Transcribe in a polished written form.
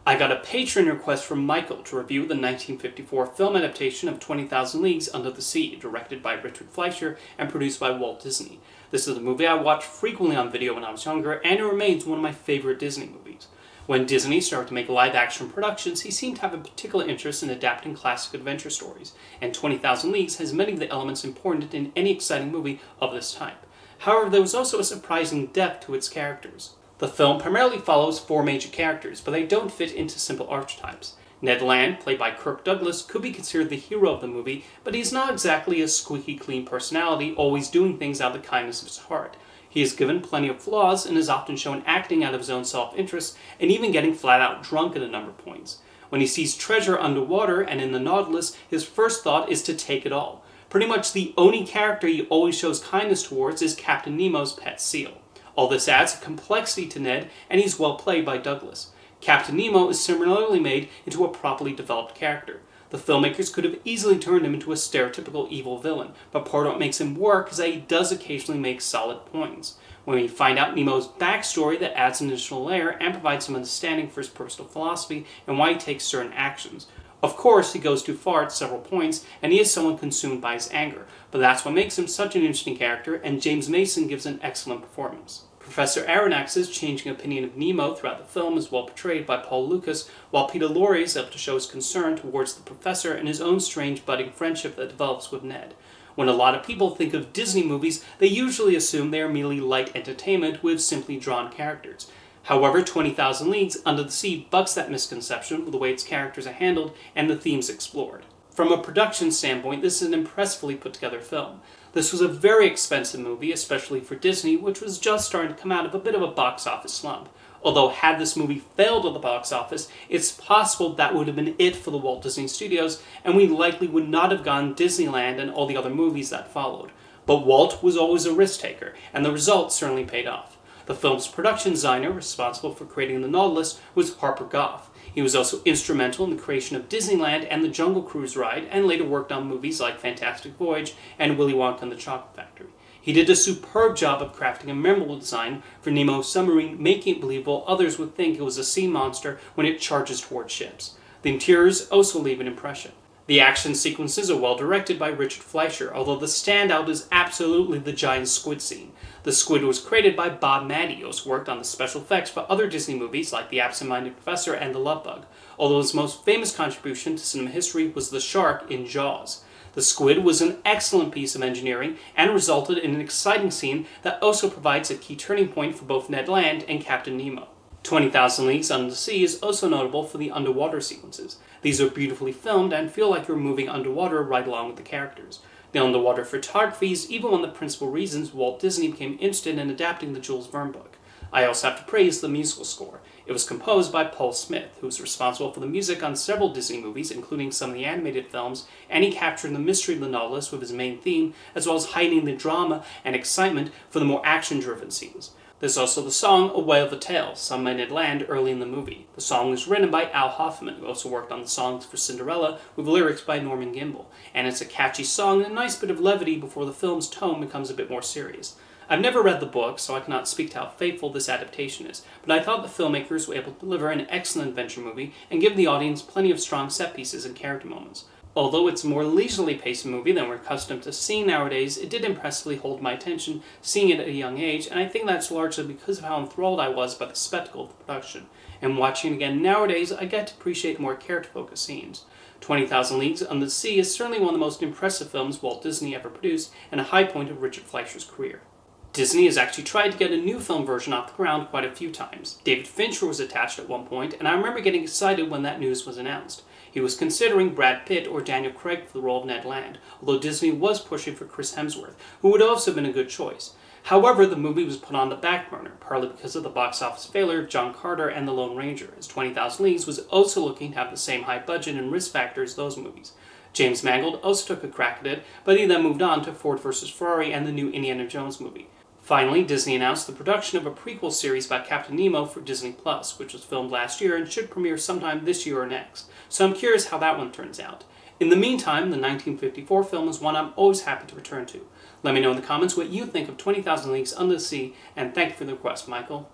I got a Patreon request from Michael to review the 1954 film adaptation of 20,000 Leagues Under the Sea, directed by Richard Fleischer and produced by Walt Disney. This is a movie I watched frequently on video when I was younger, and it remains one of my favorite Disney movies. When Disney started to make live-action productions, he seemed to have a particular interest in adapting classic adventure stories, and 20,000 Leagues has many of the elements important in any exciting movie of this type. However, there was also a surprising depth to its characters. The film primarily follows four major characters, but they don't fit into simple archetypes. Ned Land, played by Kirk Douglas, could be considered the hero of the movie, but he's not exactly a squeaky clean personality, always doing things out of the kindness of his heart. He is given plenty of flaws and is often shown acting out of his own self-interest and even getting flat-out drunk at a number of points. When he sees treasure underwater and in the Nautilus, his first thought is to take it all. Pretty much the only character he always shows kindness towards is Captain Nemo's pet seal. All this adds a complexity to Ned, and he's well played by Douglas. Captain Nemo is similarly made into a properly developed character. The filmmakers could have easily turned him into a stereotypical evil villain, but part of what makes him work is that he does occasionally make solid points. When we find out Nemo's backstory, that adds an additional layer and provides some understanding for his personal philosophy and why he takes certain actions. Of course, he goes too far at several points, and he is someone consumed by his anger, but that's what makes him such an interesting character, and James Mason gives an excellent performance. Professor Aronnax's changing opinion of Nemo throughout the film is well portrayed by Paul Lucas, while Peter Lorre is able to show his concern towards the professor and his own strange budding friendship that develops with Ned. When a lot of people think of Disney movies, they usually assume they are merely light entertainment with simply drawn characters. However, 20,000 Leagues Under the Sea bucks that misconception with the way its characters are handled and the themes explored. From a production standpoint, this is an impressively put together film. This was a very expensive movie, especially for Disney, which was just starting to come out of a bit of a box office slump. Although had this movie failed at the box office, it's possible that would have been it for the Walt Disney Studios, and we likely would not have gotten Disneyland and all the other movies that followed. But Walt was always a risk taker, and the results certainly paid off. The film's production designer, responsible for creating the Nautilus, was Harper Goff. He was also instrumental in the creation of Disneyland and the Jungle Cruise ride, and later worked on movies like Fantastic Voyage and Willy Wonka and the Chocolate Factory. He did a superb job of crafting a memorable design for Nemo's submarine, making it believable others would think it was a sea monster when it charges toward ships. The interiors also leave an impression. The action sequences are well directed by Richard Fleischer, although the standout is absolutely the giant squid scene. The squid was created by Bob Maddy, who has worked on the special effects for other Disney movies like The Absent-Minded Professor and The Love Bug, although his most famous contribution to cinema history was the shark in Jaws. The squid was an excellent piece of engineering and resulted in an exciting scene that also provides a key turning point for both Ned Land and Captain Nemo. 20,000 Leagues Under the Sea is also notable for the underwater sequences. These are beautifully filmed and feel like you're moving underwater right along with the characters. The underwater photography is even one of the principal reasons Walt Disney became interested in adapting the Jules Verne book. I also have to praise the musical score. It was composed by Paul Smith, who was responsible for the music on several Disney movies, including some of the animated films, and he captured the mystery of the Nautilus with his main theme, as well as heightening the drama and excitement for the more action-driven scenes. There's also the song A Whale of a Tale, sung by Ned Land early in the movie. The song was written by Al Hoffman, who also worked on the songs for Cinderella, with lyrics by Norman Gimbel. And it's a catchy song and a nice bit of levity before the film's tone becomes a bit more serious. I've never read the book, so I cannot speak to how faithful this adaptation is, but I thought the filmmakers were able to deliver an excellent adventure movie and give the audience plenty of strong set pieces and character moments. Although it's a more leisurely paced movie than we're accustomed to seeing nowadays, it did impressively hold my attention seeing it at a young age, and I think that's largely because of how enthralled I was by the spectacle of the production. And watching it again nowadays, I get to appreciate more character-focused scenes. 20,000 Leagues Under the Sea is certainly one of the most impressive films Walt Disney ever produced, and a high point of Richard Fleischer's career. Disney has actually tried to get a new film version off the ground quite a few times. David Fincher was attached at one point, and I remember getting excited when that news was announced. He was considering Brad Pitt or Daniel Craig for the role of Ned Land, although Disney was pushing for Chris Hemsworth, who would also have been a good choice. However, the movie was put on the back burner, partly because of the box office failure of John Carter and The Lone Ranger, as 20,000 Leagues was also looking to have the same high budget and risk factor as those movies. James Mangold also took a crack at it, but he then moved on to Ford vs. Ferrari and the new Indiana Jones movie. Finally, Disney announced the production of a prequel series about Captain Nemo for Disney+, which was filmed last year and should premiere sometime this year or next, so I'm curious how that one turns out. In the meantime, the 1954 film is one I'm always happy to return to. Let me know in the comments what you think of 20,000 Leagues Under the Sea, and thank you for the request, Michael.